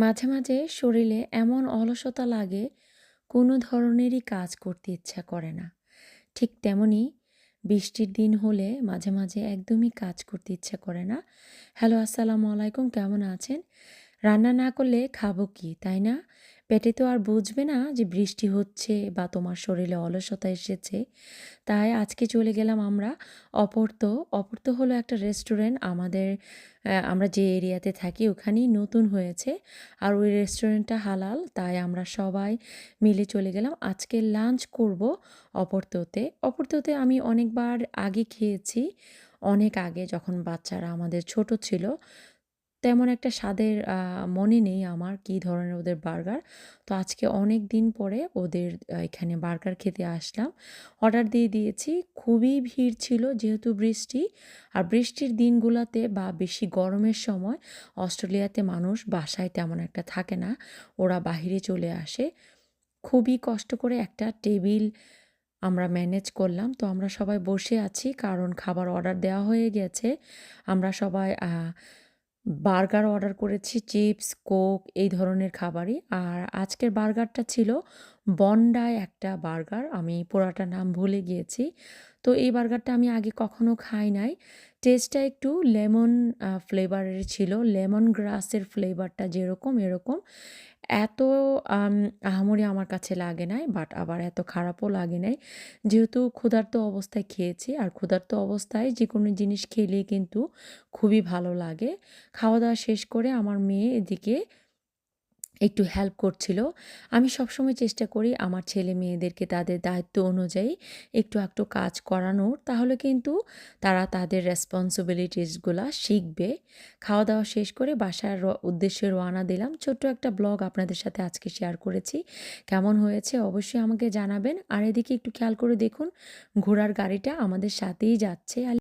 মাঝে, মাঝে শরীরে এমন অলসতা লাগে, কোনো ধরনেরই কাজ করতে ইচ্ছা করে না। ঠিক তেমনি বৃষ্টির দিন হলে মাঝে, মাঝে একদমই কাজ করতে ইচ্ছা করে না। হ্যালো, আসসালামু আলাইকুম। কেমন আছেন? রান্না না করলে খাবো কি, তাই না? পেটে তো আর বুঝবে না যে বৃষ্টি হচ্ছে বা তোমার শরীরে অলসতা এসেছে। তাই আজকে চলে গেলাম আমরা অপর্তো। অপর্তো হলো একটা রেস্টুরেন্ট আমাদের আমরা যে এরিয়াতে থাকি ওখানেই নতুন হয়েছে। আর ওই রেস্টুরেন্টটা হালাল। তাই আমরা সবাই মিলে চলে গেলাম। আজকে লাঞ্চ করব অপর্তোতে। অপর্তোতে আমি অনেকবার আগে খেয়েছি। অনেক আগে যখন বাচ্চারা আমাদের ছোট ছিল। তেমন একটা স্বাদের মনে নেই আমার কী ধরনের ওদের বার্গার। তো আজকে অনেক দিন পরে ওদের এখানে বার্গার খেতে আসলাম। অর্ডার দিয়ে দিয়েছি। খুবই ভিড় ছিল যেহেতু বৃষ্টি। আর বৃষ্টির দিনগুলাতে বা বেশি গরমের সময় অস্ট্রেলিয়াতে মানুষ বাসায় তেমন একটা থাকে না। ওরা বাহিরে চলে আসে। খুবই কষ্ট করে একটা টেবিল আমরা ম্যানেজ করলাম। তো আমরা সবাই বসে আছি কারণ খাবার অর্ডার দেওয়া হয়ে গেছে। আমরা সবাই বার্গার অর্ডার করেছি, চিপস, কোক এই ধরনের খাবারই। আর আজকের বার্গারটা ছিল বন্ডাই একটা বার্গার। আমি পুরাটা নাম ভুলে গিয়েছি। তো এই বার্গারটা আমি আগে কখনো খাই নাই। টেস্টটা একটু লেমন ফ্লেভারের ছিল। লেমন গ্রাসের ফ্লেভারটা যেরকম এরকম। এত আম আহামরি আমার কাছে লাগে নাই, বাট আবার এত খারাপও লাগে নাই। যেহেতু ক্ষুধার্ত অবস্থায় খেয়েছি আর ক্ষুধার্ত অবস্থায় যেকোনো জিনিস খেলেই কিন্তু খুবই ভালো লাগে। খাওয়া-দাওয়া শেষ করে আমার মেয়ে এদিকে একটু হেল্প করছিল। আমি সবসময় চেষ্টা করি আমার ছেলে-মেয়েদেরকে তাদের দায়িত্ব অনুযায়ী একটু আকটু কাজ করানোর। তাহলে কিন্তু তারা তাদের রেসপনসিবিলিটিস গুলা শিখবে। খাওয়া-দাওয়া শেষ করে বাসার উদ্দেশ্যে রওনা দিলাম। ছোট্ট একটা ব্লগ আপনাদের সাথে আজকে শেয়ার করেছি। কেমন হয়েছে অবশ্যই আমাকে জানাবেন। আর এদিকে একটু খেয়াল করে দেখুন ঘোড়ার গাড়িটা আমাদের সাথেই যাচ্ছে।